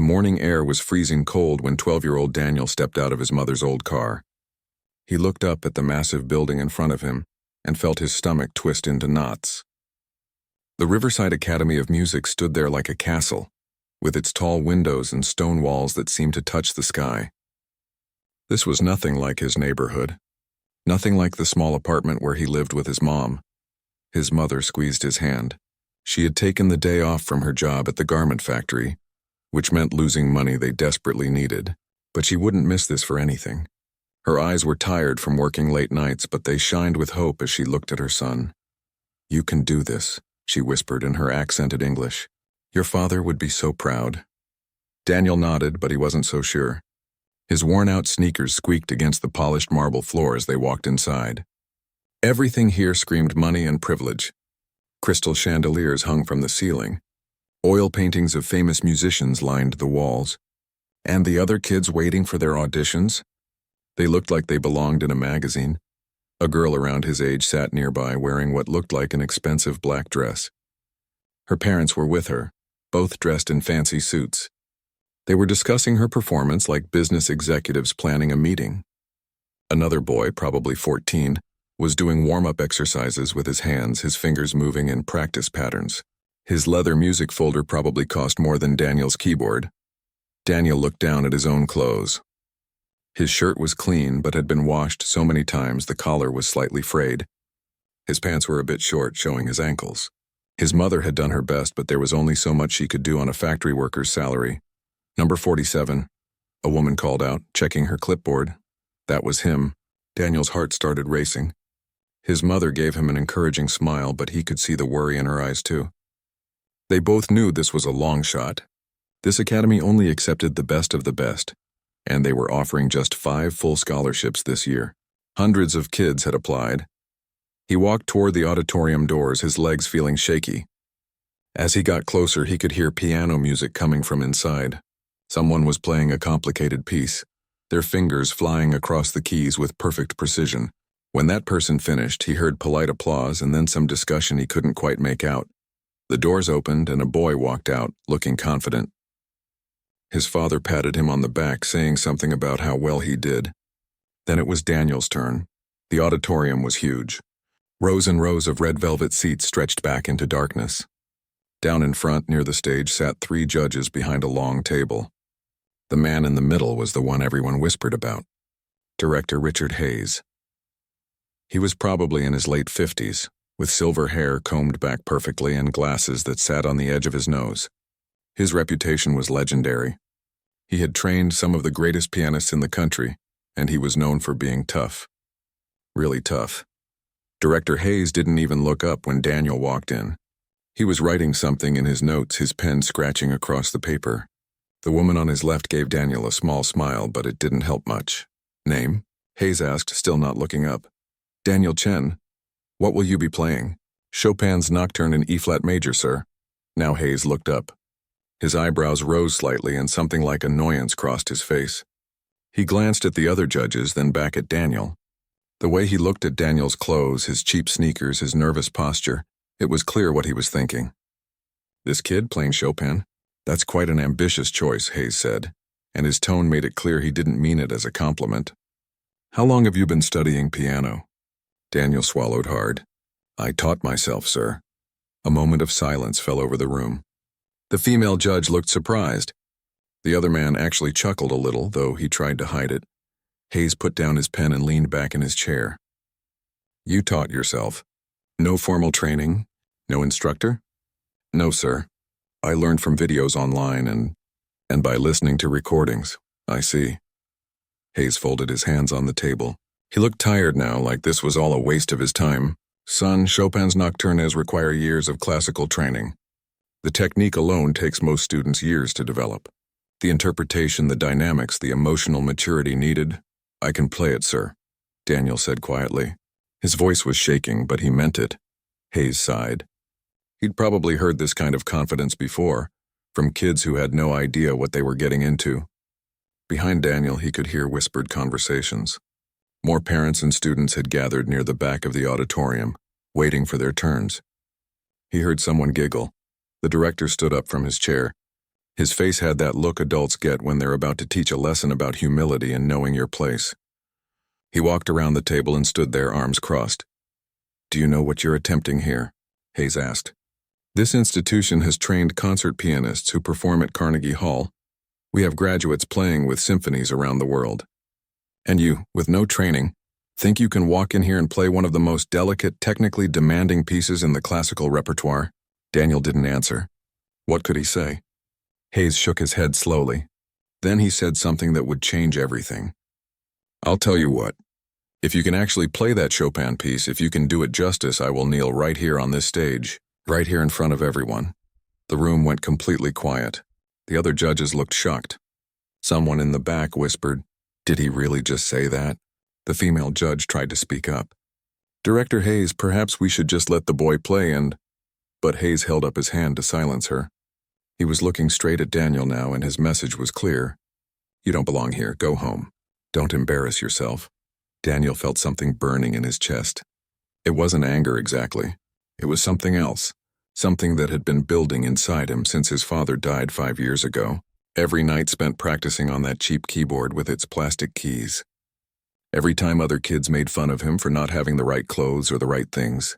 The morning air was freezing cold when 12-year-old Daniel stepped out of his mother's old car. He looked up at the massive building in front of him and felt his stomach twist into knots. The Riverside Academy of Music stood there like a castle, with its tall windows and stone walls that seemed to touch the sky. This was nothing like his neighborhood, nothing like the small apartment where he lived with his mom. His mother squeezed his hand. She had taken the day off from her job at the garment factory, which meant losing money they desperately needed, but she wouldn't miss this for anything. Her eyes were tired from working late nights, but they shined with hope as she looked at her son. "You can do this," she whispered in her accented English. "Your father would be so proud." Daniel nodded, but he wasn't so sure. His worn-out sneakers squeaked against the polished marble floor as they walked inside. Everything here screamed money and privilege. Crystal chandeliers hung from the ceiling. Oil paintings of famous musicians lined the walls. And the other kids waiting for their auditions? They looked like they belonged in a magazine. A girl around his age sat nearby wearing what looked like an expensive black dress. Her parents were with her, both dressed in fancy suits. They were discussing her performance like business executives planning a meeting. Another boy, probably 14, was doing warm-up exercises with his hands, his fingers moving in practice patterns. His leather music folder probably cost more than Daniel's keyboard. Daniel looked down at his own clothes. His shirt was clean but had been washed so many times the collar was slightly frayed. His pants were a bit short, showing his ankles. His mother had done her best, but there was only so much she could do on a factory worker's salary. "Number 47, a woman called out, checking her clipboard. That was him. Daniel's heart started racing. His mother gave him an encouraging smile, but he could see the worry in her eyes too. They both knew this was a long shot. This academy only accepted the best of the best, and they were offering just 5 full scholarships this year. Hundreds of kids had applied. He walked toward the auditorium doors, his legs feeling shaky. As he got closer, he could hear piano music coming from inside. Someone was playing a complicated piece, their fingers flying across the keys with perfect precision. When that person finished, he heard polite applause and then some discussion he couldn't quite make out. The doors opened and a boy walked out, looking confident. His father patted him on the back, saying something about how well he did. Then it was Daniel's turn. The auditorium was huge. Rows and rows of red velvet seats stretched back into darkness. Down in front, near the stage, sat 3 judges behind a long table. The man in the middle was the one everyone whispered about, Director Richard Hayes. He was probably in his late 50s, with silver hair combed back perfectly and glasses that sat on the edge of his nose. His reputation was legendary. He had trained some of the greatest pianists in the country, and he was known for being tough. Really tough. Director Hayes didn't even look up when Daniel walked in. He was writing something in his notes, his pen scratching across the paper. The woman on his left gave Daniel a small smile, but it didn't help much. "Name?" Hayes asked, still not looking up. "Daniel Chen. What will you be playing?" "Chopin's Nocturne in E-flat major, sir." Now Hayes looked up. His eyebrows rose slightly and something like annoyance crossed his face. He glanced at the other judges, then back at Daniel. The way he looked at Daniel's clothes, his cheap sneakers, his nervous posture, it was clear what he was thinking. "This kid playing Chopin? That's quite an ambitious choice," Hayes said, and his tone made it clear he didn't mean it as a compliment. "How long have you been studying piano?" Daniel swallowed hard. "I taught myself, sir." A moment of silence fell over the room. The female judge looked surprised. The other man actually chuckled a little, though he tried to hide it. Hayes put down his pen and leaned back in his chair. "You taught yourself? No formal training? No instructor?" "No, sir. I learned from videos online and by listening to recordings." "I see." Hayes folded his hands on the table. He looked tired now, like this was all a waste of his time. "Son, Chopin's nocturnes require years of classical training. The technique alone takes most students years to develop. The interpretation, the dynamics, the emotional maturity needed. I can play it, sir," Daniel said quietly. His voice was shaking, but he meant it. Hayes sighed. He'd probably heard this kind of confidence before, from kids who had no idea what they were getting into. Behind Daniel, he could hear whispered conversations. More parents and students had gathered near the back of the auditorium, waiting for their turns. He heard someone giggle. The director stood up from his chair. His face had that look adults get when they're about to teach a lesson about humility and knowing your place. He walked around the table and stood there, arms crossed. "Do you know what you're attempting here?" Hayes asked. "This institution has trained concert pianists who perform at Carnegie Hall. We have graduates playing with symphonies around the world. And you, with no training, think you can walk in here and play one of the most delicate, technically demanding pieces in the classical repertoire?" Daniel didn't answer. What could he say? Hayes shook his head slowly. Then he said something that would change everything. "I'll tell you what. If you can actually play that Chopin piece, if you can do it justice, I will kneel right here on this stage, right here in front of everyone." The room went completely quiet. The other judges looked shocked. Someone in the back whispered, "Did he really just say that?" The female judge tried to speak up. "Director Hayes, perhaps we should just let the boy play and—" But Hayes held up his hand to silence her. He was looking straight at Daniel now, and his message was clear. "You don't belong here. Go home. Don't embarrass yourself." Daniel felt something burning in his chest. It wasn't anger exactly. It was something else, something that had been building inside him since his father died 5 years ago. Every night spent practicing on that cheap keyboard with its plastic keys. Every time other kids made fun of him for not having the right clothes or the right things.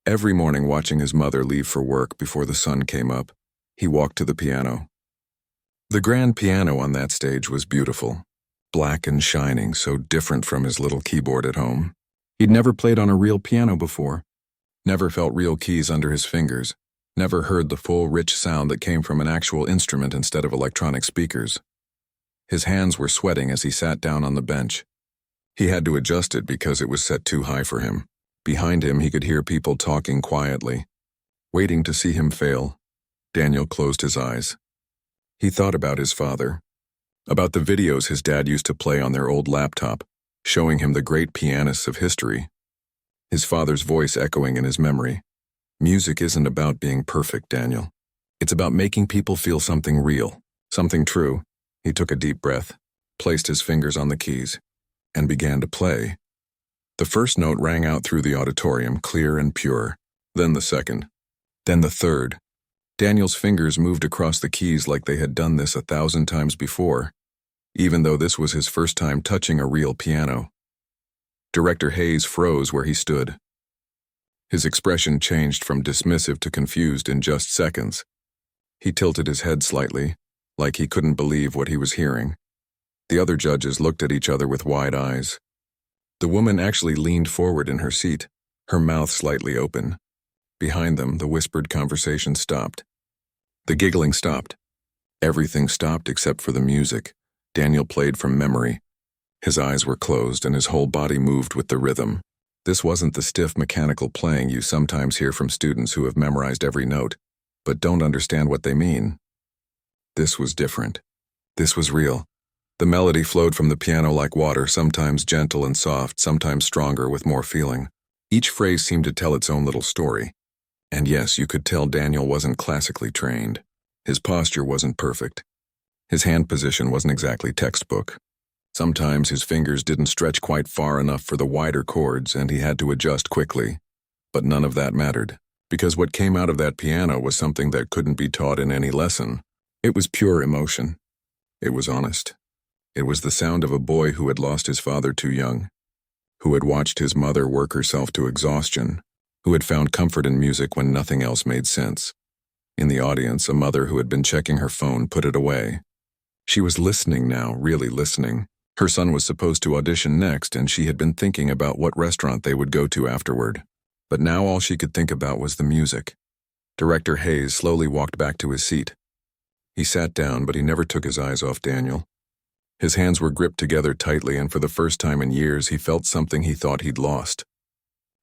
Every morning watching his mother leave for work before the sun came up, he walked to the piano. The grand piano on that stage was beautiful. Black and shining, so different from his little keyboard at home. He'd never played on a real piano before, never felt real keys under his fingers, never heard the full, rich sound that came from an actual instrument instead of electronic speakers. His hands were sweating as he sat down on the bench. He had to adjust it because it was set too high for him. Behind him, he could hear people talking quietly. Waiting to see him fail, Daniel closed his eyes. He thought about his father. About the videos his dad used to play on their old laptop, showing him the great pianists of history. His father's voice echoing in his memory. "Music isn't about being perfect, Daniel. It's about making people feel something real, something true." He took a deep breath, placed his fingers on the keys, and began to play. The first note rang out through the auditorium, clear and pure. Then the second. Then the third. Daniel's fingers moved across the keys like they had done this 1,000 times before, even though this was his first time touching a real piano. Director Hayes froze where he stood. His expression changed from dismissive to confused in just seconds. He tilted his head slightly, like he couldn't believe what he was hearing. The other judges looked at each other with wide eyes. The woman actually leaned forward in her seat, her mouth slightly open. Behind them, the whispered conversation stopped. The giggling stopped. Everything stopped except for the music. Daniel played from memory. His eyes were closed and his whole body moved with the rhythm. This wasn't the stiff mechanical playing you sometimes hear from students who have memorized every note, but don't understand what they mean. This was different. This was real. The melody flowed from the piano like water, sometimes gentle and soft, sometimes stronger with more feeling. Each phrase seemed to tell its own little story. And yes, you could tell Daniel wasn't classically trained. His posture wasn't perfect. His hand position wasn't exactly textbook. Sometimes his fingers didn't stretch quite far enough for the wider chords and he had to adjust quickly. But none of that mattered, because what came out of that piano was something that couldn't be taught in any lesson. It was pure emotion. It was honest. It was the sound of a boy who had lost his father too young, who had watched his mother work herself to exhaustion, who had found comfort in music when nothing else made sense. In the audience, a mother who had been checking her phone put it away. She was listening now, really listening. Her son was supposed to audition next, and she had been thinking about what restaurant they would go to afterward. But now all she could think about was the music. Director Hayes slowly walked back to his seat. He sat down, but he never took his eyes off Daniel. His hands were gripped together tightly, and for the first time in years, he felt something he thought he'd lost.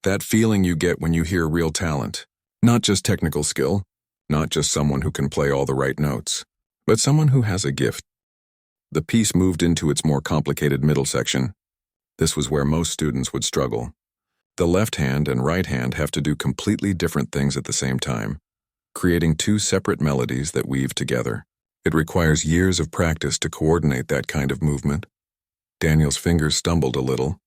That feeling you get when you hear real talent. Not just technical skill, not just someone who can play all the right notes, but someone who has a gift. The piece moved into its more complicated middle section. This was where most students would struggle. The left hand and right hand have to do completely different things at the same time, creating two separate melodies that weave together. It requires years of practice to coordinate that kind of movement. Daniel's fingers stumbled a little.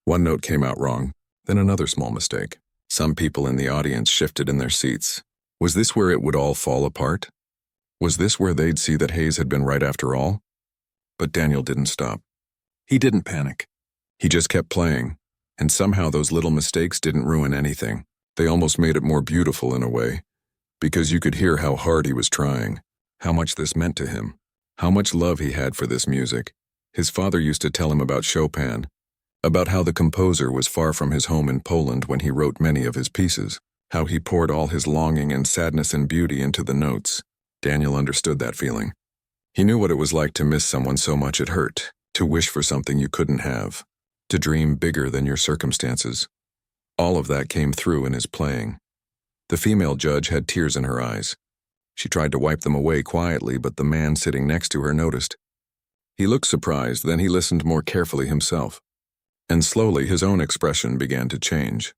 One note came out wrong, then another small mistake. Some people in the audience shifted in their seats. Was this where it would all fall apart? Was this where they'd see that Hayes had been right after all? But Daniel didn't stop. He didn't panic. He just kept playing, and somehow those little mistakes didn't ruin anything. They almost made it more beautiful in a way, because you could hear how hard he was trying, how much this meant to him, how much love he had for this music. His father used to tell him about Chopin, about how the composer was far from his home in Poland when he wrote many of his pieces, how he poured all his longing and sadness and beauty into the notes. Daniel understood that feeling. He knew what it was like to miss someone so much it hurt, to wish for something you couldn't have, to dream bigger than your circumstances. All of that came through in his playing. The female judge had tears in her eyes. She tried to wipe them away quietly, but the man sitting next to her noticed. He looked surprised, then he listened more carefully himself. And slowly his own expression began to change.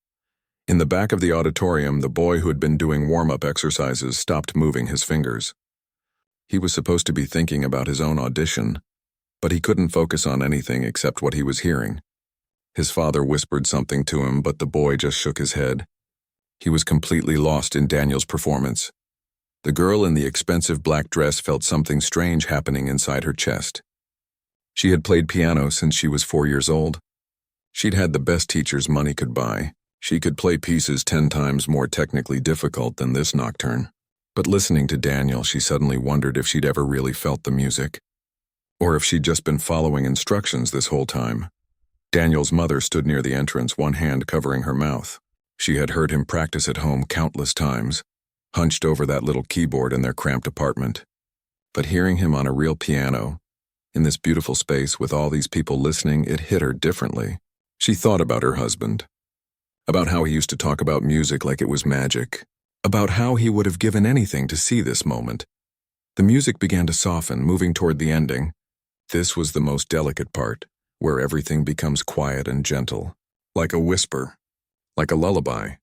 In the back of the auditorium, the boy who had been doing warm-up exercises stopped moving his fingers. He was supposed to be thinking about his own audition, but he couldn't focus on anything except what he was hearing. His father whispered something to him, but the boy just shook his head. He was completely lost in Daniel's performance. The girl in the expensive black dress felt something strange happening inside her chest. She had played piano since she was 4 years old. She'd had the best teachers money could buy. She could play pieces 10 times more technically difficult than this nocturne. But listening to Daniel, she suddenly wondered if she'd ever really felt the music, or if she'd just been following instructions this whole time. Daniel's mother stood near the entrance, one hand covering her mouth. She had heard him practice at home countless times, hunched over that little keyboard in their cramped apartment. But hearing him on a real piano, in this beautiful space with all these people listening, it hit her differently. She thought about her husband, about how he used to talk about music like it was magic, about how he would have given anything to see this moment. The music began to soften, moving toward the ending. This was the most delicate part, where everything becomes quiet and gentle, like a whisper, like a lullaby,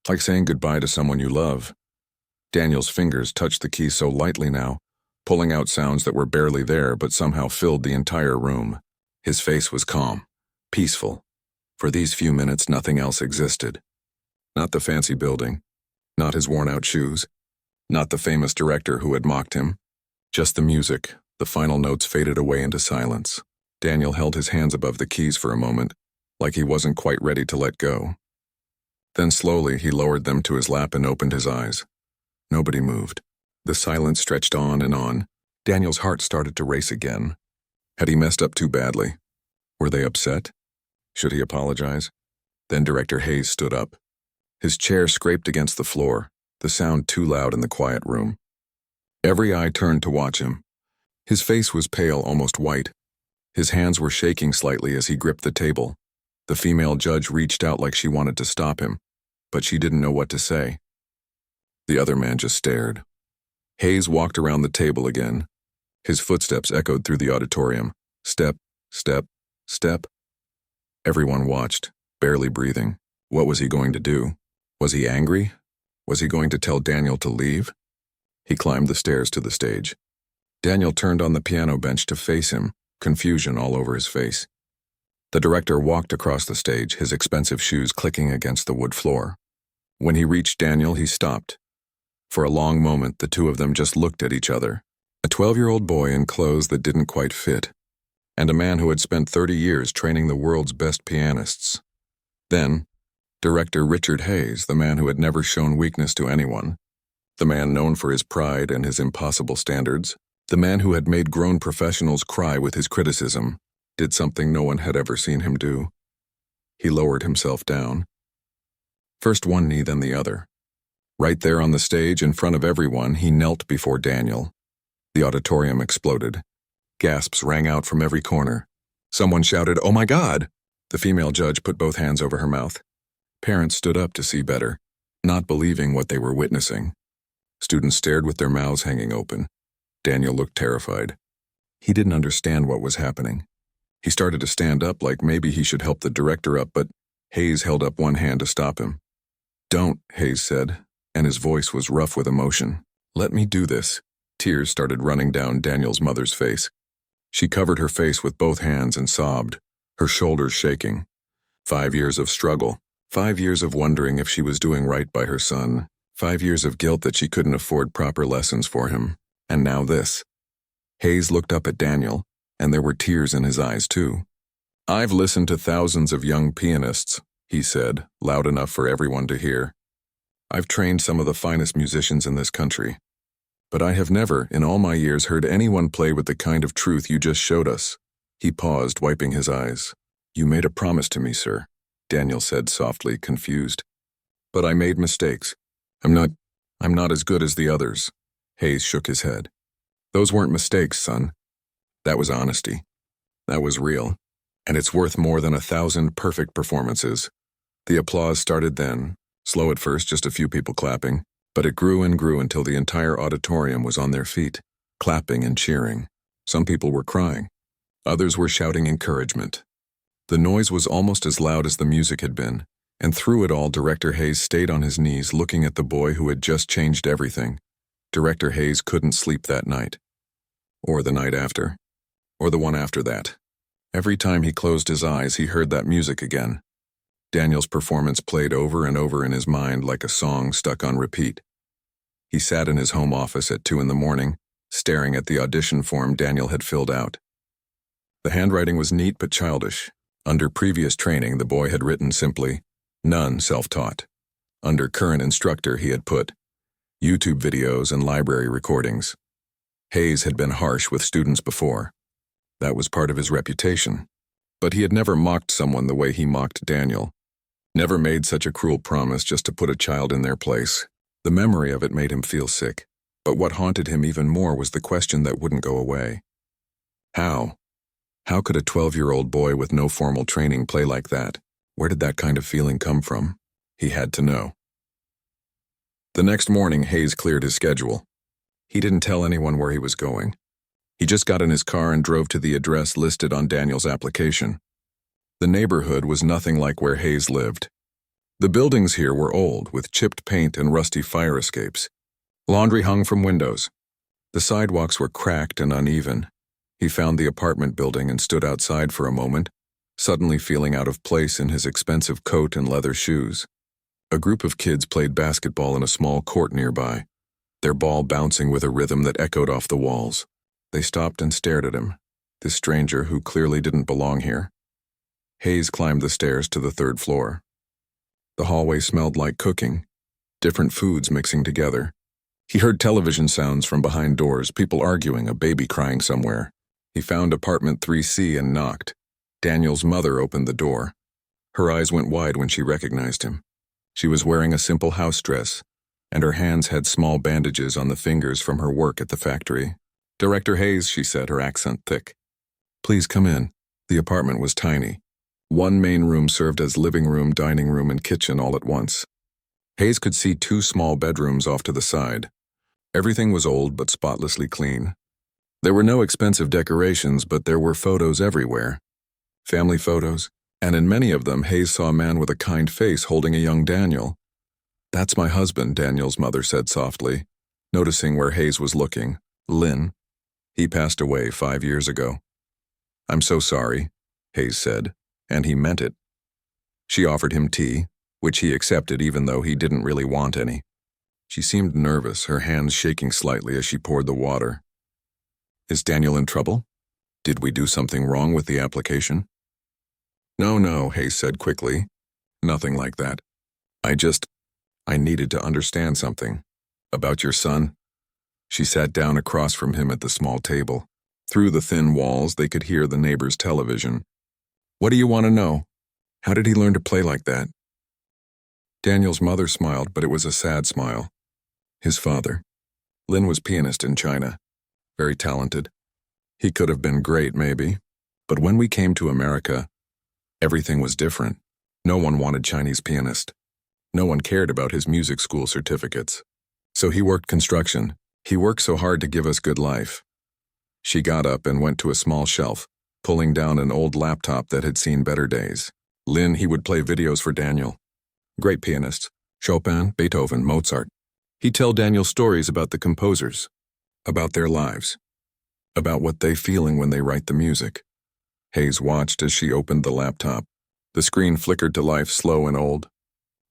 like saying goodbye to someone you love. Daniel's fingers touched the keys so lightly now, pulling out sounds that were barely there but somehow filled the entire room. His face was calm, peaceful. For these few minutes, nothing else existed. Not the fancy building, not his worn-out shoes, not the famous director who had mocked him. Just the music. The final notes faded away into silence. Daniel held his hands above the keys for a moment, like he wasn't quite ready to let go. Then slowly he lowered them to his lap and opened his eyes. Nobody moved. The silence stretched on and on. Daniel's heart started to race again. Had he messed up too badly? Were they upset? Should he apologize? Then Director Hayes stood up. His chair scraped against the floor, the sound too loud in the quiet room. Every eye turned to watch him. His face was pale, almost white. His hands were shaking slightly as he gripped the table. The female judge reached out like she wanted to stop him, but she didn't know what to say. The other man just stared. Hayes walked around the table again. His footsteps echoed through the auditorium. Step, step, step. Everyone watched, barely breathing. What was he going to do? Was he angry? Was he going to tell Daniel to leave? He climbed the stairs to the stage. Daniel turned on the piano bench to face him, confusion all over his face. The director walked across the stage, his expensive shoes clicking against the wood floor. When he reached Daniel, he stopped. For a long moment, the two of them just looked at each other. A 12-year-old boy in clothes that didn't quite fit, and a man who had spent 30 years training the world's best pianists. Then, Director Richard Hayes, the man who had never shown weakness to anyone, the man known for his pride and his impossible standards, the man who had made grown professionals cry with his criticism, did something no one had ever seen him do. He lowered himself down. First one knee, then the other. Right there on the stage, in front of everyone, he knelt before Daniel. The auditorium exploded. Gasps rang out from every corner. Someone shouted, "Oh my God!" The female judge put both hands over her mouth. Parents stood up to see better, not believing what they were witnessing. Students stared with their mouths hanging open. Daniel looked terrified. He didn't understand what was happening. He started to stand up like maybe he should help the director up, but Hayes held up one hand to stop him. "Don't," Hayes said, and his voice was rough with emotion. "Let me do this." Tears started running down Daniel's mother's face. She covered her face with both hands and sobbed, her shoulders shaking. 5 years of struggle. 5 years of wondering if she was doing right by her son. 5 years of guilt that she couldn't afford proper lessons for him. And now this. Hayes looked up at Daniel, and there were tears in his eyes too. "I've listened to thousands of young pianists," he said, loud enough for everyone to hear. "I've trained some of the finest musicians in this country. But I have never, in all my years, heard anyone play with the kind of truth you just showed us." He paused, wiping his eyes. "You made a promise to me, sir," Daniel said softly, confused. "But I made mistakes. I'm not as good as the others." Hayes shook his head. "Those weren't mistakes, son. That was honesty. That was real. And it's worth more than 1,000 perfect performances." The applause started then, slow at first, just a few people clapping, but it grew and grew until the entire auditorium was on their feet, clapping and cheering. Some people were crying. Others were shouting encouragement. The noise was almost as loud as the music had been, and through it all, Director Hayes stayed on his knees looking at the boy who had just changed everything. Director Hayes couldn't sleep that night. Or the night after. Or the one after that. Every time he closed his eyes, he heard that music again. Daniel's performance played over and over in his mind like a song stuck on repeat. He sat in his home office at 2 a.m, staring at the audition form Daniel had filled out. The handwriting was neat but childish. Under previous training, the boy had written simply, "None self-taught." Under current instructor, he had put, "YouTube videos and library recordings." Hayes had been harsh with students before. That was part of his reputation. But he had never mocked someone the way he mocked Daniel. Never made such a cruel promise just to put a child in their place. The memory of it made him feel sick. But what haunted him even more was the question that wouldn't go away. How? How could a 12-year-old boy with no formal training play like that? Where did that kind of feeling come from? He had to know. The next morning, Hayes cleared his schedule. He didn't tell anyone where he was going. He just got in his car and drove to the address listed on Daniel's application. The neighborhood was nothing like where Hayes lived. The buildings here were old, with chipped paint and rusty fire escapes. Laundry hung from windows. The sidewalks were cracked and uneven. He found the apartment building and stood outside for a moment, suddenly feeling out of place in his expensive coat and leather shoes. A group of kids played basketball in a small court nearby, their ball bouncing with a rhythm that echoed off the walls. They stopped and stared at him, this stranger who clearly didn't belong here. Hayes climbed the stairs to the 3rd floor. The hallway smelled like cooking, different foods mixing together. He heard television sounds from behind doors, people arguing, a baby crying somewhere. He found apartment 3C and knocked. Daniel's mother opened the door. Her eyes went wide when she recognized him. She was wearing a simple house dress, and her hands had small bandages on the fingers from her work at the factory. "Director Hayes," she said, her accent thick. "Please come in." The apartment was tiny. One main room served as living room, dining room, and kitchen all at once. Hayes could see 2 small bedrooms off to the side. Everything was old but spotlessly clean. There were no expensive decorations, but there were photos everywhere. Family photos, and in many of them, Hayes saw a man with a kind face holding a young Daniel. "That's my husband," Daniel's mother said softly, noticing where Hayes was looking. "Lynn. He passed away 5 years ago." "I'm so sorry," Hayes said, and he meant it. She offered him tea, which he accepted even though he didn't really want any. She seemed nervous, her hands shaking slightly as she poured the water. "Is Daniel in trouble? Did we do something wrong with the application?" No, Hayes said quickly. "Nothing like that. I needed to understand something. About your son." She sat down across from him at the small table. Through the thin walls, they could hear the neighbor's television. "What do you want to know? How did he learn to play like that?" Daniel's mother smiled, but it was a sad smile. His father. Lynn was pianist in China. Very talented. He could have been great, maybe. But when we came to America, everything was different. No one wanted Chinese pianist. No one cared about his music school certificates. So he worked construction. He worked so hard to give us good life. She got up and went to a small shelf, pulling down an old laptop that had seen better days. Lynn, he would play videos for Daniel. Great pianists. Chopin, Beethoven, Mozart. He'd tell Daniel stories about the composers, about their lives, about what they feeling when they write the music. Hayes watched as she opened the laptop. The screen flickered to life, slow and old.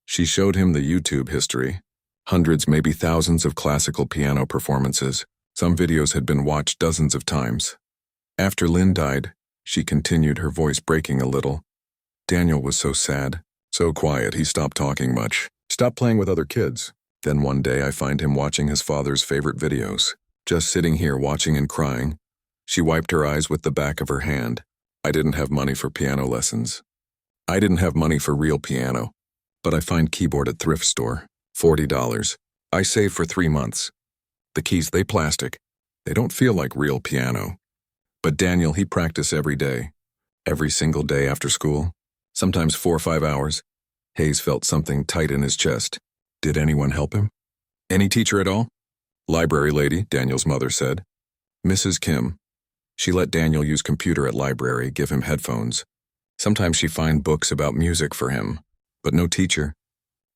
She showed him the YouTube history. Hundreds, maybe thousands of classical piano performances. Some videos had been watched dozens of times. After Lynn died, she continued, her voice breaking a little. Daniel was so sad, so quiet, he stopped talking much, stopped playing with other kids. Then one day I find him watching his father's favorite videos, just sitting here watching and crying. She wiped her eyes with the back of her hand. I didn't have money for piano lessons. I didn't have money for real piano, but I find keyboard at thrift store, $40. I save for 3 months. The keys, they plastic. They don't feel like real piano. But Daniel, he practiced every day, every single day after school, sometimes 4 or 5 hours. Hayes felt something tight in his chest. Did anyone help him? Any teacher at all? Library lady, Daniel's mother said. Mrs. Kim. She let Daniel use computer at library, give him headphones. Sometimes she find books about music for him, but no teacher,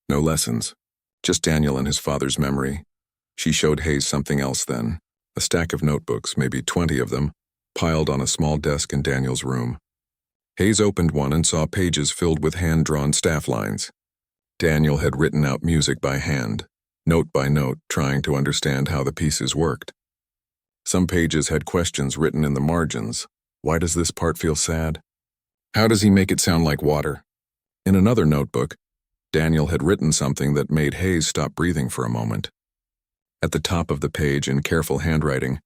no lessons, just Daniel and his father's memory. She showed Hayes something else then, a stack of notebooks, maybe 20 of them, piled on a small desk in Daniel's room. Hayes opened one and saw pages filled with hand-drawn staff lines. Daniel had written out music by hand, note by note, trying to understand how the pieces worked. Some pages had questions written in the margins. Why does this part feel sad? How does he make it sound like water? In another notebook, Daniel had written something that made Hayes stop breathing for a moment. At the top of the page, in careful handwriting,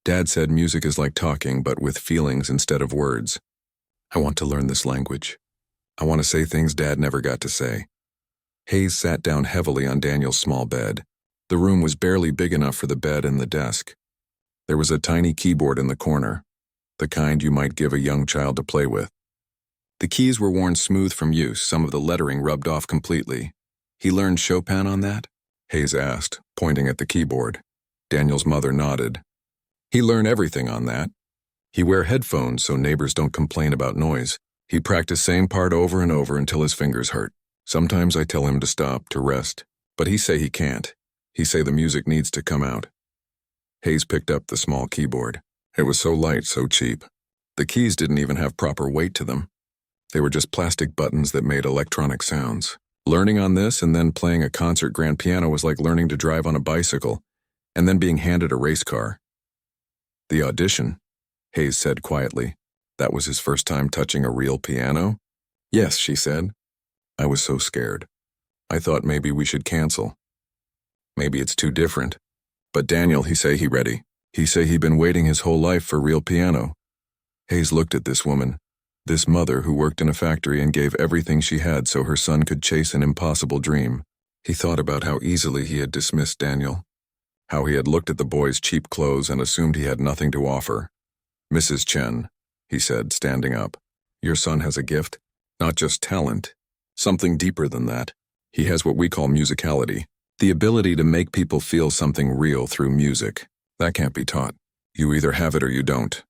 Dad said music is like talking, but with feelings instead of words. I want to learn this language. I want to say things Dad never got to say. Hayes sat down heavily on Daniel's small bed. The room was barely big enough for the bed and the desk. There was a tiny keyboard in the corner, the kind you might give a young child to play with. The keys were worn smooth from use, some of the lettering rubbed off completely. He learned Chopin on that? Hayes asked, pointing at the keyboard. Daniel's mother nodded. He learned everything on that. He wear headphones so neighbors don't complain about noise. He practice same part over and over until his fingers hurt. Sometimes I tell him to stop, to rest, but he say he can't. He say the music needs to come out. Hayes picked up the small keyboard. It was so light, so cheap. The keys didn't even have proper weight to them. They were just plastic buttons that made electronic sounds. Learning on this and then playing a concert grand piano was like learning to drive on a bicycle and then being handed a race car. The audition, Hayes said quietly. That was his first time touching a real piano? Yes, she said. I was so scared. I thought maybe we should cancel. Maybe it's too different. But Daniel, he say he ready. He say he been waiting his whole life for real piano. Hayes looked at this woman, this mother who worked in a factory and gave everything she had so her son could chase an impossible dream. He thought about how easily he had dismissed Daniel, how he had looked at the boy's cheap clothes and assumed he had nothing to offer. Mrs. Chen, he said, standing up, your son has a gift, not just talent, something deeper than that. He has what we call musicality, the ability to make people feel something real through music. That can't be taught. You either have it or you don't.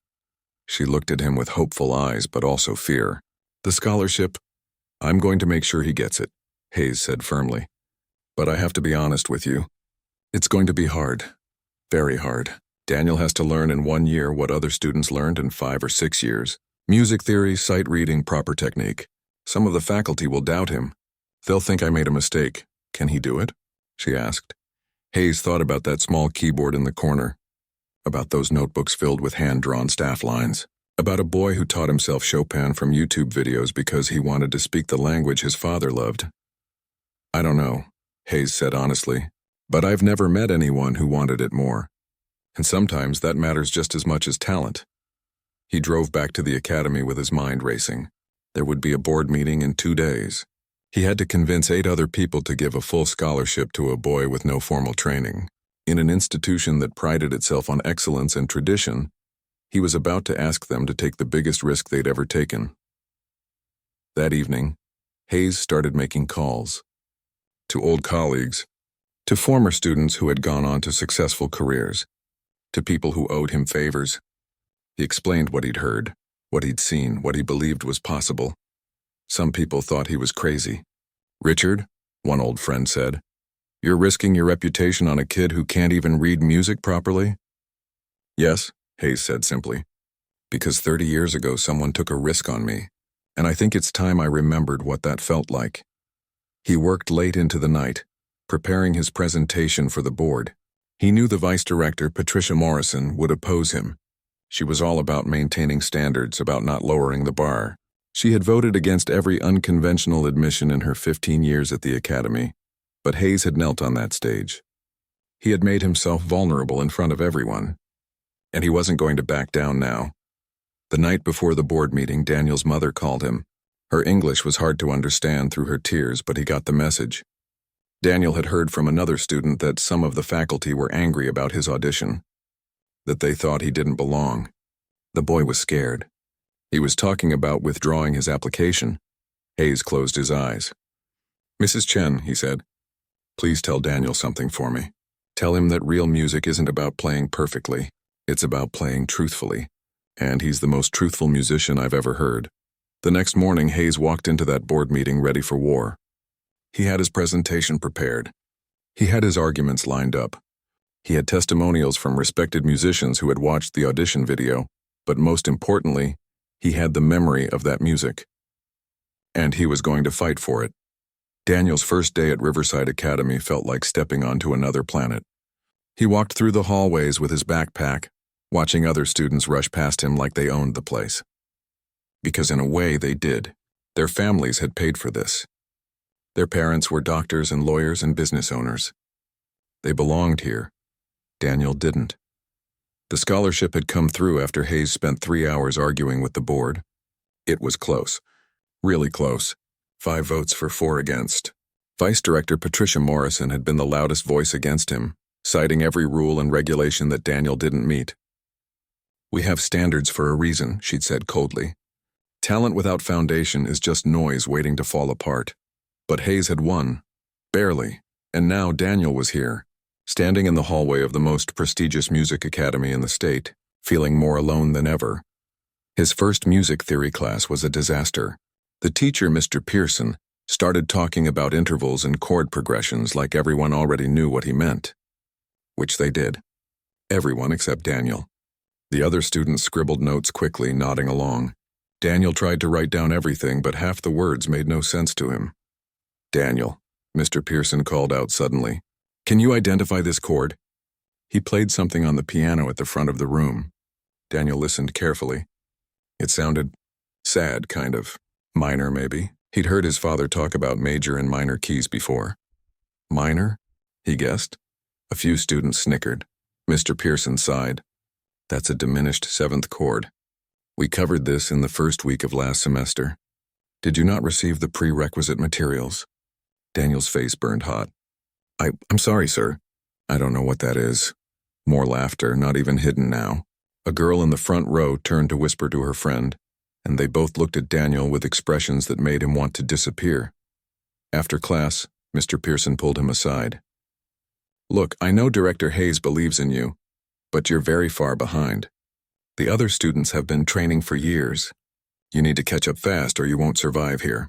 She looked at him with hopeful eyes, but also fear. The scholarship, I'm going to make sure he gets it, Hayes said firmly. But I have to be honest with you. It's going to be hard. Very hard. Daniel has to learn in 1 year what other students learned in 5 or 6 years. Music theory, sight reading, proper technique. Some of the faculty will doubt him. They'll think I made a mistake. Can he do it? She asked. Hayes thought about that small keyboard in the corner, about those notebooks filled with hand-drawn staff lines, about a boy who taught himself Chopin from YouTube videos because he wanted to speak the language his father loved. I don't know, Hayes said honestly, but I've never met anyone who wanted it more. And sometimes that matters just as much as talent. He drove back to the academy with his mind racing. There would be a board meeting in 2 days. He had to convince 8 other people to give a full scholarship to a boy with no formal training. In an institution that prided itself on excellence and tradition, he was about to ask them to take the biggest risk they'd ever taken. That evening, Hayes started making calls. To old colleagues, to former students who had gone on to successful careers, to people who owed him favors. He explained what he'd heard, what he'd seen, what he believed was possible. Some people thought he was crazy. Richard, one old friend said, you're risking your reputation on a kid who can't even read music properly? Yes, Hayes said simply, because 30 years ago someone took a risk on me, and I think it's time I remembered what that felt like. He worked late into the night, preparing his presentation for the board. He knew the vice director, Patricia Morrison, would oppose him. She was all about maintaining standards, about not lowering the bar. She had voted against every unconventional admission in her 15 years at the academy, but Hayes had knelt on that stage. He had made himself vulnerable in front of everyone, and he wasn't going to back down now. The night before the board meeting, Daniel's mother called him. Her English was hard to understand through her tears, but he got the message. Daniel had heard from another student that some of the faculty were angry about his audition, that they thought he didn't belong. The boy was scared. He was talking about withdrawing his application. Hayes closed his eyes. "Mrs. Chen," he said, "please tell Daniel something for me. Tell him that real music isn't about playing perfectly. It's about playing truthfully. And he's the most truthful musician I've ever heard." The next morning, Hayes walked into that board meeting ready for war. He had his presentation prepared. He had his arguments lined up. He had testimonials from respected musicians who had watched the audition video, but most importantly, he had the memory of that music. And he was going to fight for it. Daniel's first day at Riverside Academy felt like stepping onto another planet. He walked through the hallways with his backpack, watching other students rush past him like they owned the place. Because in a way they did. Their families had paid for this. Their parents were doctors and lawyers and business owners. They belonged here. Daniel didn't. The scholarship had come through after Hayes spent 3 hours arguing with the board. It was close. Really close. 5 votes for 4 against. Vice Director Patricia Morrison had been the loudest voice against him, citing every rule and regulation that Daniel didn't meet. "We have standards for a reason," she'd said coldly. "Talent without foundation is just noise waiting to fall apart." But Hayes had won. Barely. And now Daniel was here, standing in the hallway of the most prestigious music academy in the state, feeling more alone than ever. His first music theory class was a disaster. The teacher, Mr. Pearson, started talking about intervals and chord progressions like everyone already knew what he meant. Which they did. Everyone except Daniel. The other students scribbled notes quickly, nodding along. Daniel tried to write down everything, but half the words made no sense to him. "Daniel," Mr. Pearson called out suddenly, "can you identify this chord?" He played something on the piano at the front of the room. Daniel listened carefully. It sounded sad, kind of. Minor, maybe. He'd heard his father talk about major and minor keys before. Minor? He guessed. A few students snickered. Mr. Pearson sighed. "That's a diminished 7th chord. We covered this in the first week of last semester. Did you not receive the prerequisite materials?" Daniel's face burned hot. I'm sorry, sir. I don't know what that is." More laughter, not even hidden now. A girl in the front row turned to whisper to her friend, and they both looked at Daniel with expressions that made him want to disappear. After class, Mr. Pearson pulled him aside. "Look, I know Director Hayes believes in you, but you're very far behind. The other students have been training for years. You need to catch up fast or you won't survive here."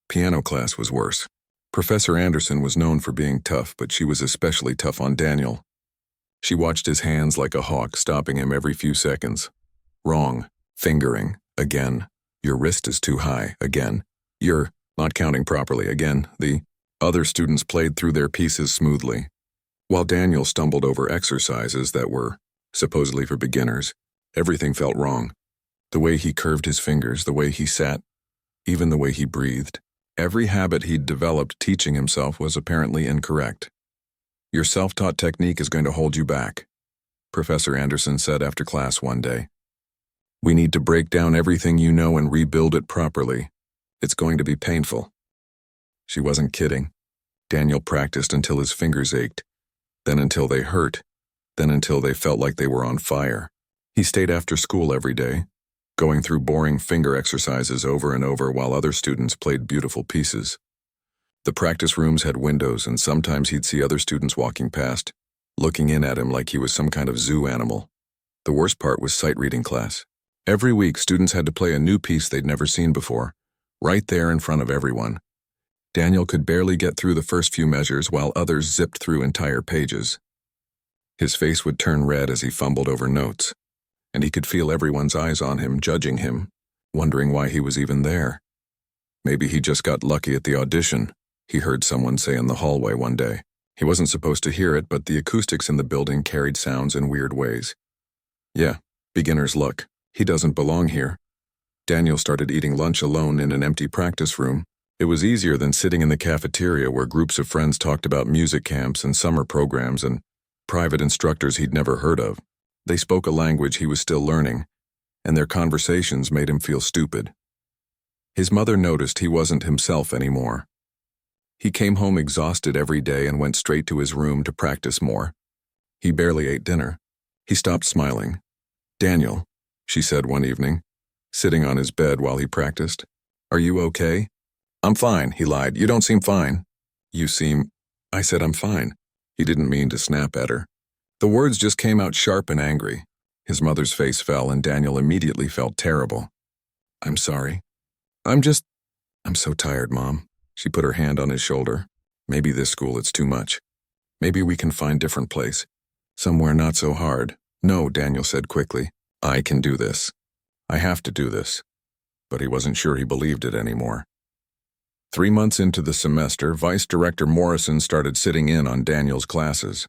Piano class was worse. Professor Anderson was known for being tough, but she was especially tough on Daniel. She watched his hands like a hawk, stopping him every few seconds. "Wrong. Fingering. Again. Your wrist is too high. Again. You're not counting properly. Again." The other students played through their pieces smoothly, while Daniel stumbled over exercises that were supposedly for beginners. Everything felt wrong. The way he curved his fingers, the way he sat, even the way he breathed. Every habit he'd developed teaching himself was apparently incorrect. "Your self-taught technique is going to hold you back," Professor Anderson said after class one day. "We need to break down everything you know and rebuild it properly. It's going to be painful." She wasn't kidding. Daniel practiced until his fingers ached, then until they hurt, then until they felt like they were on fire. He stayed after school every day, going through boring finger exercises over and over while other students played beautiful pieces. The practice rooms had windows, and sometimes he'd see other students walking past, looking in at him like he was some kind of zoo animal. The worst part was sight reading class. Every week, students had to play a new piece they'd never seen before, right there in front of everyone. Daniel could barely get through the first few measures while others zipped through entire pages. His face would turn red as he fumbled over notes, and he could feel everyone's eyes on him, judging him, wondering why he was even there. Maybe he just got lucky at the audition, he heard someone say in the hallway one day. He wasn't supposed to hear it, but the acoustics in the building carried sounds in weird ways. Yeah, beginner's luck. He doesn't belong here. Daniel started eating lunch alone in an empty practice room. It was easier than sitting in the cafeteria where groups of friends talked about music camps and summer programs and private instructors he'd never heard of. They spoke a language he was still learning, and their conversations made him feel stupid. His mother noticed he wasn't himself anymore. He came home exhausted every day and went straight to his room to practice more. He barely ate dinner. He stopped smiling. "Daniel," she said one evening, sitting on his bed while he practiced, "are you okay?" "I'm fine," he lied. "You don't seem fine." "You seem—" I said I'm fine. He didn't mean to snap at her. The words just came out sharp and angry. His mother's face fell and Daniel immediately felt terrible. "I'm sorry. I'm so tired, Mom." She put her hand on his shoulder. "Maybe this school it's too much. Maybe we can find different place. Somewhere not so hard." "No," Daniel said quickly. "I can do this. I have to do this." But he wasn't sure he believed it anymore. 3 months into the semester, Vice Director Morrison started sitting in on Daniel's classes.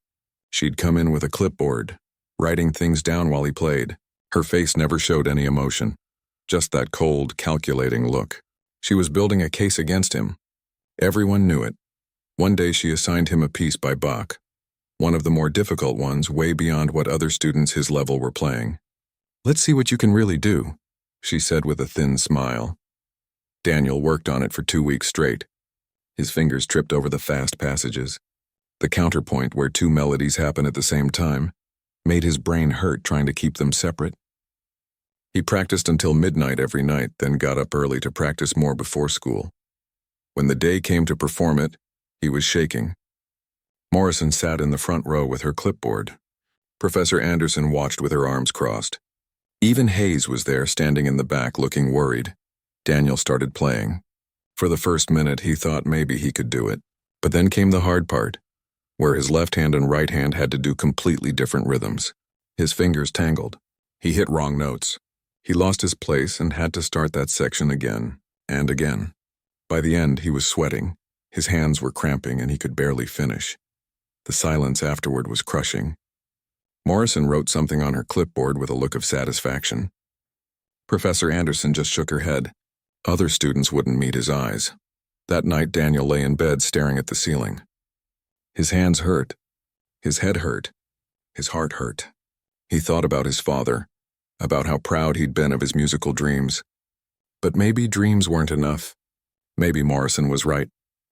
She'd come in with a clipboard, writing things down while he played. Her face never showed any emotion, just that cold, calculating look. She was building a case against him. Everyone knew it. One day she assigned him a piece by Bach, one of the more difficult ones, way beyond what other students his level were playing. "Let's see what you can really do," she said with a thin smile. Daniel worked on it for 2 weeks straight. His fingers tripped over the fast passages. The counterpoint, where two melodies happen at the same time, made his brain hurt trying to keep them separate. He practiced until midnight every night, then got up early to practice more before school. When the day came to perform it, he was shaking. Morrison sat in the front row with her clipboard. Professor Anderson watched with her arms crossed. Even Hayes was there, standing in the back, looking worried. Daniel started playing. For the first minute, he thought maybe he could do it. But then came the hard part, where his left hand and right hand had to do completely different rhythms. His fingers tangled. He hit wrong notes. He lost his place and had to start that section again and again. By the end, he was sweating. His hands were cramping and he could barely finish. The silence afterward was crushing. Morrison wrote something on her clipboard with a look of satisfaction. Professor Anderson just shook her head. Other students wouldn't meet his eyes. That night, Daniel lay in bed staring at the ceiling. His hands hurt. His head hurt. His heart hurt. He thought about his father, about how proud he'd been of his musical dreams. But maybe dreams weren't enough. Maybe Morrison was right.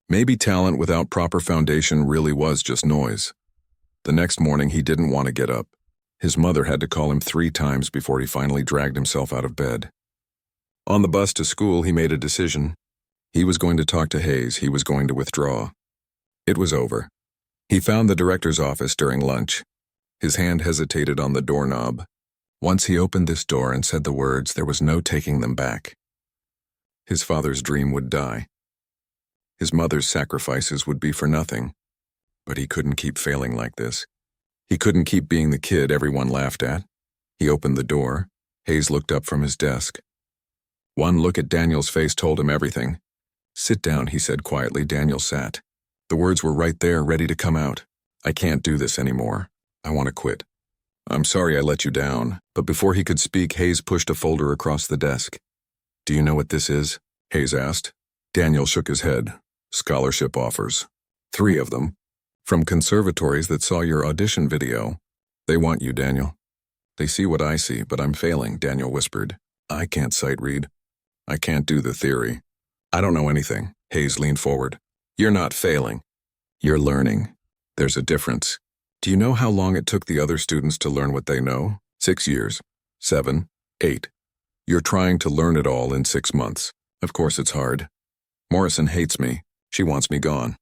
Maybe talent without proper foundation really was just noise. The next morning, he didn't want to get up. His mother had to call him 3 times before he finally dragged himself out of bed. On the bus to school, he made a decision. He was going to talk to Hayes. He was going to withdraw. It was over. He found the director's office during lunch. His hand hesitated on the doorknob. Once he opened this door and said the words, there was no taking them back. His father's dream would die. His mother's sacrifices would be for nothing. But he couldn't keep failing like this. He couldn't keep being the kid everyone laughed at. He opened the door. Hayes looked up from his desk. One look at Daniel's face told him everything. "Sit down," he said quietly. Daniel sat. The words were right there, ready to come out. "I can't do this anymore. I want to quit. I'm sorry I let you down." But before he could speak, Hayes pushed a folder across the desk. "Do you know what this is?" Hayes asked. Daniel shook his head. "Scholarship offers. 3 of them. From conservatories that saw your audition video. They want you, Daniel." "They see what I see, but I'm failing," Daniel whispered. "I can't sight read. I can't do the theory. I don't know anything." Hayes leaned forward. "You're not failing. You're learning. There's a difference. Do you know how long it took the other students to learn what they know? 6 years. 7. 8. You're trying to learn it all in 6 months. Of course it's hard. Morrison hates me. She wants me gone."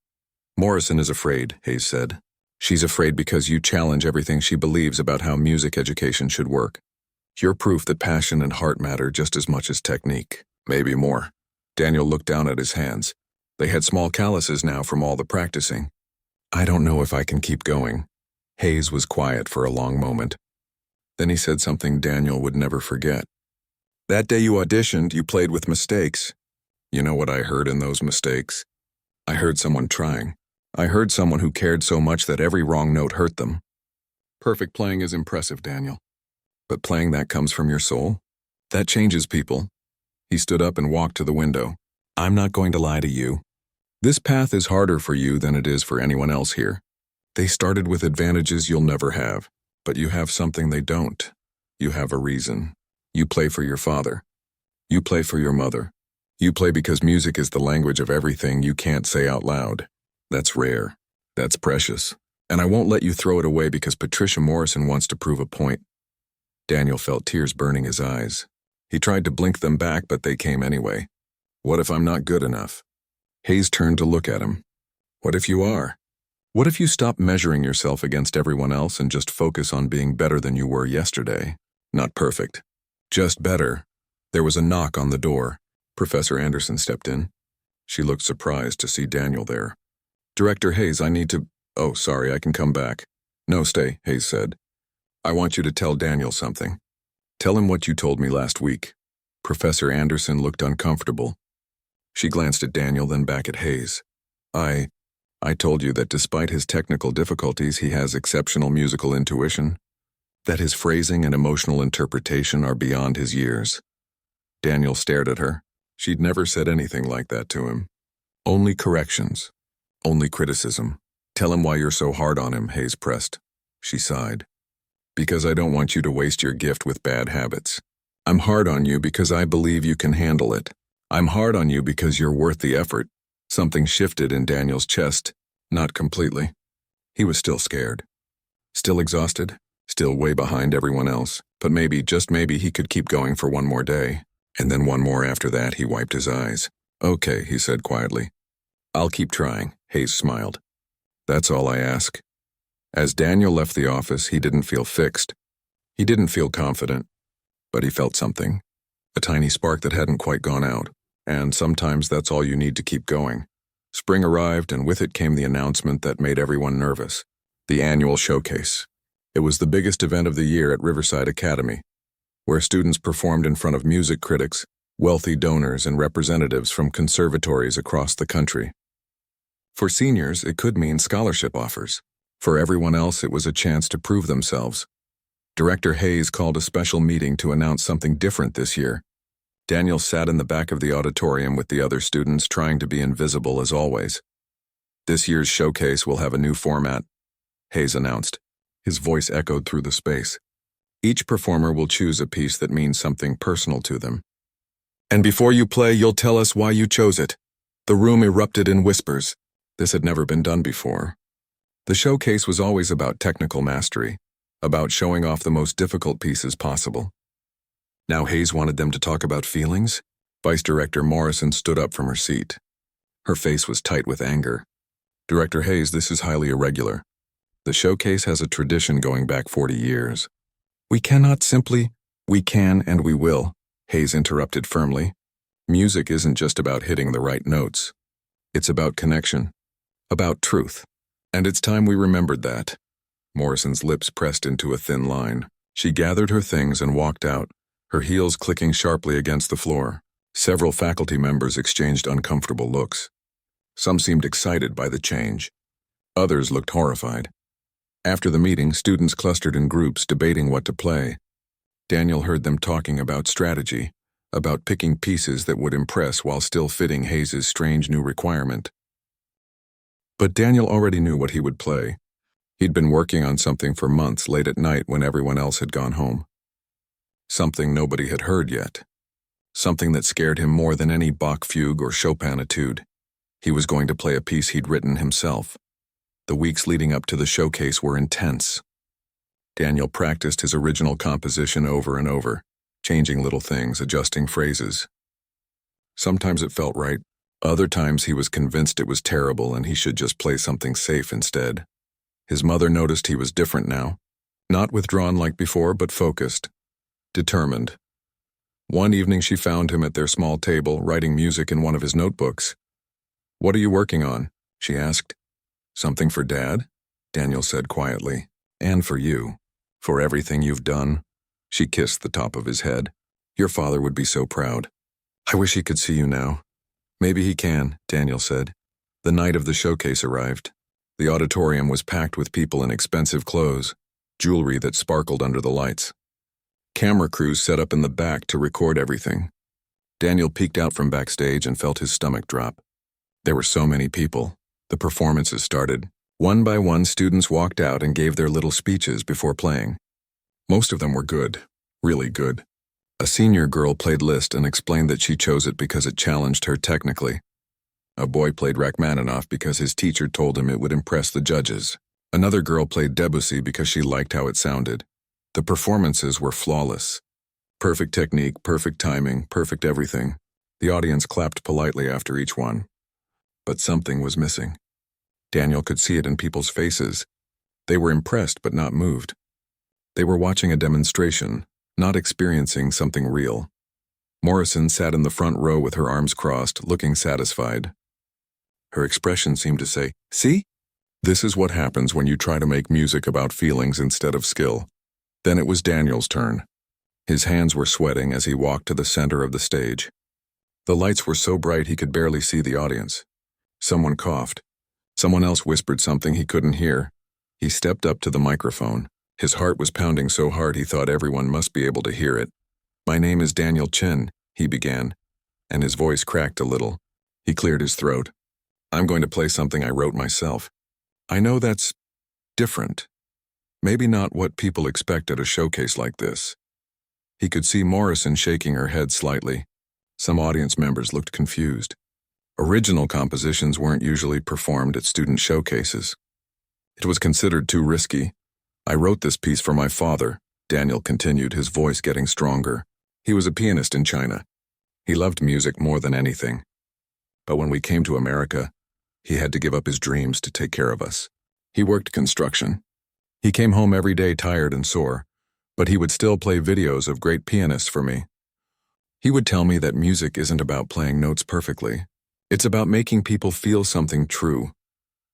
"Morrison is afraid," Hayes said. "She's afraid because you challenge everything she believes about how music education should work. You're proof that passion and heart matter just as much as technique, maybe more." Daniel looked down at his hands. They had small calluses now from all the practicing. "I don't know if I can keep going." Hayes was quiet for a long moment. Then he said something Daniel would never forget. "That day you auditioned, you played with mistakes. You know what I heard in those mistakes? I heard someone trying. I heard someone who cared so much that every wrong note hurt them. Perfect playing is impressive, Daniel. But playing that comes from your soul? That changes people. He stood up and walked to the window. I'm not going to lie to you. This path is harder for you than it is for anyone else here. They started with advantages you'll never have, but you have something they don't. You have a reason. You play for your father. You play for your mother. You play because music is the language of everything you can't say out loud. That's rare. That's precious. And I won't let you throw it away because Patricia Morrison wants to prove a point. Daniel felt tears burning his eyes. He tried to blink them back, but they came anyway. What if I'm not good enough? Hayes turned to look at him. What if you are? What if you stop measuring yourself against everyone else and just focus on being better than you were yesterday? Not perfect. Just better. There was a knock on the door. Professor Anderson stepped in. She looked surprised to see Daniel there. Director Hayes, I need to... Oh, sorry, I can come back. No, stay, Hayes said. I want you to tell Daniel something. Tell him what you told me last week. Professor Anderson looked uncomfortable. She glanced at Daniel, then back at Hayes. I told you that despite his technical difficulties, he has exceptional musical intuition, that his phrasing and emotional interpretation are beyond his years. Daniel stared at her. She'd never said anything like that to him. Only corrections. Only criticism. Tell him why you're so hard on him, Hayes pressed. She sighed. Because I don't want you to waste your gift with bad habits. I'm hard on you because I believe you can handle it. I'm hard on you because you're worth the effort. Something shifted in Daniel's chest, not completely. He was still scared. Still exhausted, still way behind everyone else, but maybe, just maybe, he could keep going for one more day. And then one more after that. He wiped his eyes. Okay, he said quietly. I'll keep trying, Hayes smiled. That's all I ask. As Daniel left the office, he didn't feel fixed. He didn't feel confident, but he felt something. A tiny spark that hadn't quite gone out. And sometimes that's all you need to keep going. Spring arrived, and with it came the announcement that made everyone nervous. The annual showcase. It was the biggest event of the year at Riverside Academy, where students performed in front of music critics, wealthy donors, and representatives from conservatories across the country. For seniors, it could mean scholarship offers. For everyone else, it was a chance to prove themselves. Director Hayes called a special meeting to announce something different this year. Daniel sat in the back of the auditorium with the other students, trying to be invisible as always. This year's showcase will have a new format, Hayes announced. His voice echoed through the space. Each performer will choose a piece that means something personal to them. And before you play, you'll tell us why you chose it. The room erupted in whispers. This had never been done before. The showcase was always about technical mastery, about showing off the most difficult pieces possible. Now Hayes wanted them to talk about feelings. Vice Director Morrison stood up from her seat. Her face was tight with anger. Director Hayes, this is highly irregular. The showcase has a tradition going back 40 years. We can and we will, Hayes interrupted firmly. Music isn't just about hitting the right notes. It's about connection, about truth. And it's time we remembered that. Morrison's lips pressed into a thin line. She gathered her things and walked out, her heels clicking sharply against the floor. Several faculty members exchanged uncomfortable looks. Some seemed excited by the change. Others looked horrified. After the meeting, students clustered in groups debating what to play. Daniel heard them talking about strategy, about picking pieces that would impress while still fitting Hayes's strange new requirement. But Daniel already knew what he would play. He'd been working on something for months late at night when everyone else had gone home. Something nobody had heard yet. Something that scared him more than any Bach fugue or Chopin etude. He was going to play a piece he'd written himself. The weeks leading up to the showcase were intense. Daniel practiced his original composition over and over, changing little things, adjusting phrases. Sometimes it felt right. Other times he was convinced it was terrible and he should just play something safe instead. His mother noticed he was different now. Not withdrawn like before, but focused. Determined. One evening she found him at their small table, writing music in one of his notebooks. What are you working on? She asked. Something for Dad? Daniel said quietly. And for you. For everything you've done. She kissed the top of his head. Your father would be so proud. I wish he could see you now. Maybe he can, Daniel said. The night of the showcase arrived. The auditorium was packed with people in expensive clothes, jewelry that sparkled under the lights. Camera crews set up in the back to record everything. Daniel peeked out from backstage and felt his stomach drop. There were so many people. The performances started. One by one, students walked out and gave their little speeches before playing. Most of them were good, really good. A senior girl played Liszt and explained that she chose it because it challenged her technically. A boy played Rachmaninoff because his teacher told him it would impress the judges. Another girl played Debussy because she liked how it sounded. The performances were flawless. Perfect technique, perfect timing, perfect everything. The audience clapped politely after each one. But something was missing. Daniel could see it in people's faces. They were impressed but not moved. They were watching a demonstration, not experiencing something real. Morrison sat in the front row with her arms crossed, looking satisfied. Her expression seemed to say, "See? This is what happens when you try to make music about feelings instead of skill." Then it was Daniel's turn. His hands were sweating as he walked to the center of the stage. The lights were so bright he could barely see the audience. Someone coughed. Someone else whispered something he couldn't hear. He stepped up to the microphone. His heart was pounding so hard he thought everyone must be able to hear it. "My name is Daniel Chen," he began, and his voice cracked a little. He cleared his throat. "I'm going to play something I wrote myself. I know that's different. Maybe not what people expect at a showcase like this." He could see Morrison shaking her head slightly. Some audience members looked confused. Original compositions weren't usually performed at student showcases. It was considered too risky. "I wrote this piece for my father," Daniel continued, his voice getting stronger. "He was a pianist in China. He loved music more than anything. But when we came to America, he had to give up his dreams to take care of us. He worked construction. He came home every day tired and sore, but he would still play videos of great pianists for me. He would tell me that music isn't about playing notes perfectly. It's about making people feel something true."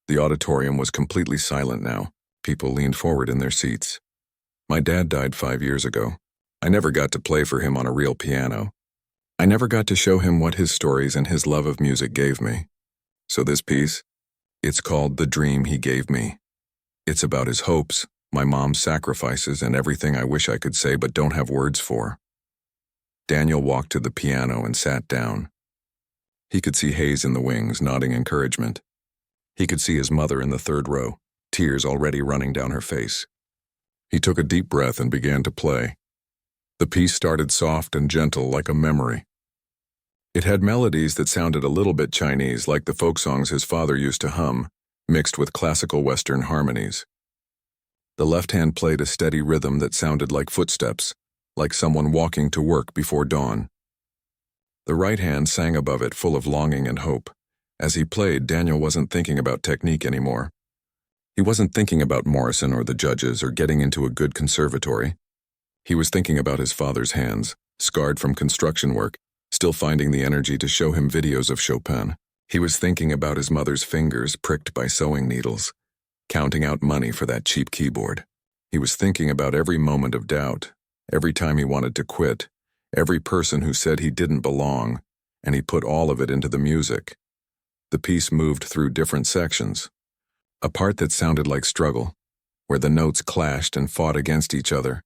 The auditorium was completely silent now. People leaned forward in their seats. "My dad died 5 years ago. I never got to play for him on a real piano. I never got to show him what his stories and his love of music gave me. So this piece, it's called The Dream He Gave Me. It's about his hopes, my mom's sacrifices, and everything I wish I could say but don't have words for." Daniel walked to the piano and sat down. He could see Hayes in the wings, nodding encouragement. He could see his mother in the third row, tears already running down her face. He took a deep breath and began to play. The piece started soft and gentle like a memory. It had melodies that sounded a little bit Chinese, like the folk songs his father used to hum, mixed with classical Western harmonies. The left hand played a steady rhythm that sounded like footsteps, like someone walking to work before dawn. The right hand sang above it, full of longing and hope. As he played, Daniel wasn't thinking about technique anymore. He wasn't thinking about Morrison or the judges or getting into a good conservatory. He was thinking about his father's hands, scarred from construction work, still finding the energy to show him videos of Chopin. He was thinking about his mother's fingers pricked by sewing needles, counting out money for that cheap keyboard. He was thinking about every moment of doubt, every time he wanted to quit, every person who said he didn't belong, and he put all of it into the music. The piece moved through different sections. A part that sounded like struggle, where the notes clashed and fought against each other.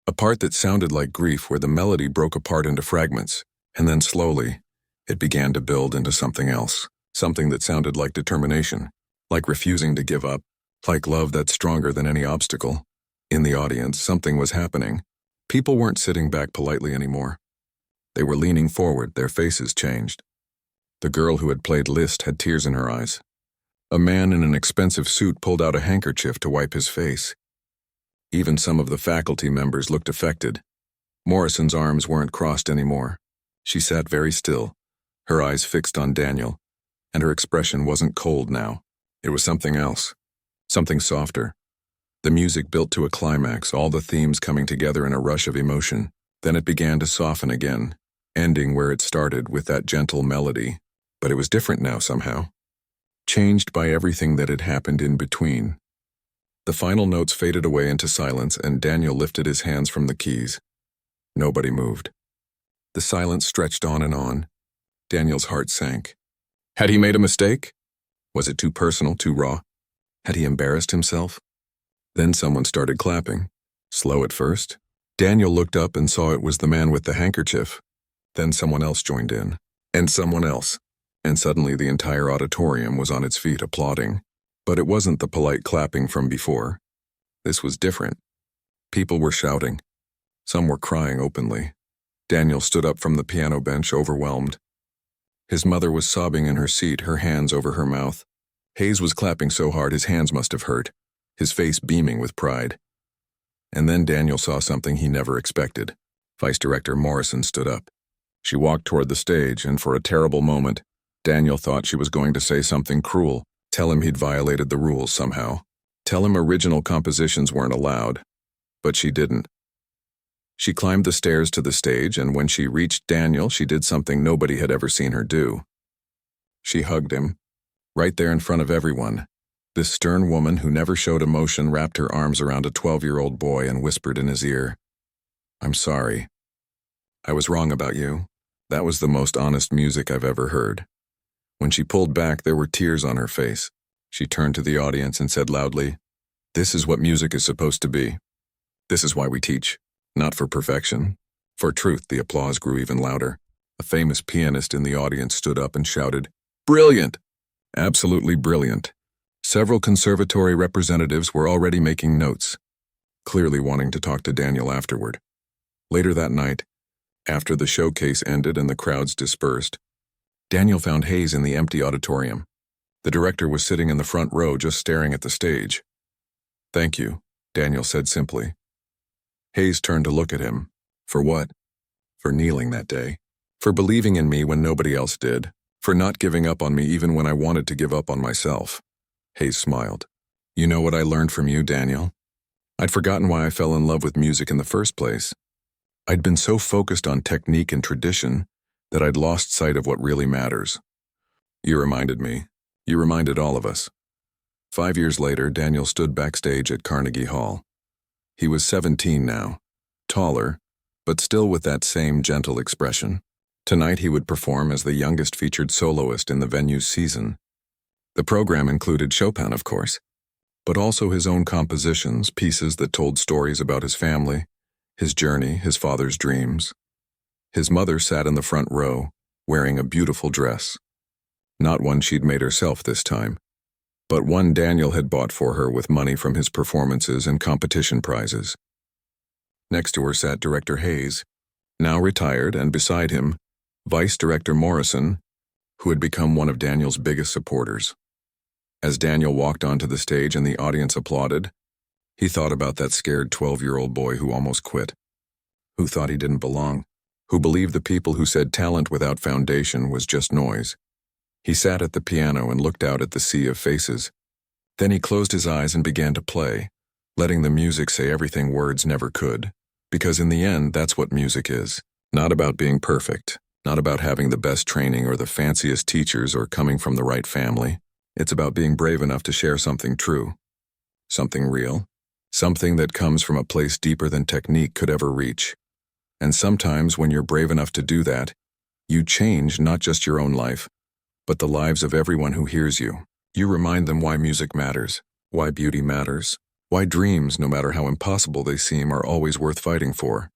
A part that sounded like grief, where the melody broke apart into fragments, and then slowly, it began to build into something else, something that sounded like determination, like refusing to give up, like love that's stronger than any obstacle. In the audience, something was happening. People weren't sitting back politely anymore. They were leaning forward, their faces changed. The girl who had played Liszt had tears in her eyes. A man in an expensive suit pulled out a handkerchief to wipe his face. Even some of the faculty members looked affected. Morrison's arms weren't crossed anymore. She sat very still, her eyes fixed on Daniel, and her expression wasn't cold now. It was something else, something softer. The music built to a climax, all the themes coming together in a rush of emotion. Then it began to soften again, ending where it started with that gentle melody. But it was different now somehow, changed by everything that had happened in between. The final notes faded away into silence, and Daniel lifted his hands from the keys. Nobody moved. The silence stretched on and on. Daniel's heart sank. Had he made a mistake? Was it too personal, too raw? Had he embarrassed himself? Then someone started clapping. Slow at first. Daniel looked up and saw it was the man with the handkerchief. Then someone else joined in. And someone else. And suddenly the entire auditorium was on its feet applauding. But it wasn't the polite clapping from before. This was different. People were shouting. Some were crying openly. Daniel stood up from the piano bench, overwhelmed. His mother was sobbing in her seat, her hands over her mouth. Hayes was clapping so hard his hands must have hurt, his face beaming with pride. And then Daniel saw something he never expected. Vice Director Morrison stood up. She walked toward the stage, and for a terrible moment, Daniel thought she was going to say something cruel, tell him he'd violated the rules somehow, tell him original compositions weren't allowed. But she didn't. She climbed the stairs to the stage, and when she reached Daniel, she did something nobody had ever seen her do. She hugged him, right there in front of everyone. This stern woman who never showed emotion wrapped her arms around a 12-year-old boy and whispered in his ear, "I'm sorry. I was wrong about you." That was the most honest music I've ever heard. When she pulled back, there were tears on her face. She turned to the audience and said loudly, "This is what music is supposed to be. This is why we teach. Not for perfection. For truth." The applause grew even louder. A famous pianist in the audience stood up and shouted, "Brilliant! Absolutely brilliant." Several conservatory representatives were already making notes, clearly wanting to talk to Daniel afterward. Later that night, after the showcase ended and the crowds dispersed, Daniel found Hayes in the empty auditorium. The director was sitting in the front row just staring at the stage. "Thank you," Daniel said simply. Hayes turned to look at him. For what? For kneeling that day. For believing in me when nobody else did. For not giving up on me even when I wanted to give up on myself. Hayes smiled. "You know what I learned from you, Daniel? I'd forgotten why I fell in love with music in the first place. I'd been so focused on technique and tradition that I'd lost sight of what really matters. You reminded me. You reminded all of us." 5 years later, Daniel stood backstage at Carnegie Hall. He was 17 now, taller, but still with that same gentle expression. Tonight he would perform as the youngest featured soloist in the venue's season. The program included Chopin, of course, but also his own compositions, pieces that told stories about his family, his journey, his father's dreams. His mother sat in the front row, wearing a beautiful dress. Not one she'd made herself this time, but one Daniel had bought for her with money from his performances and competition prizes. Next to her sat Director Hayes, now retired, and beside him, Vice Director Morrison, who had become one of Daniel's biggest supporters. As Daniel walked onto the stage and the audience applauded, he thought about that scared 12-year-old boy who almost quit, who thought he didn't belong, who believed the people who said talent without foundation was just noise. He sat at the piano and looked out at the sea of faces. Then he closed his eyes and began to play, letting the music say everything words never could. Because in the end, that's what music is. Not about being perfect, not about having the best training or the fanciest teachers or coming from the right family. It's about being brave enough to share something true, something real, something that comes from a place deeper than technique could ever reach. And sometimes when you're brave enough to do that, you change not just your own life, but the lives of everyone who hears you. You remind them why music matters, why beauty matters, why dreams, no matter how impossible they seem, are always worth fighting for.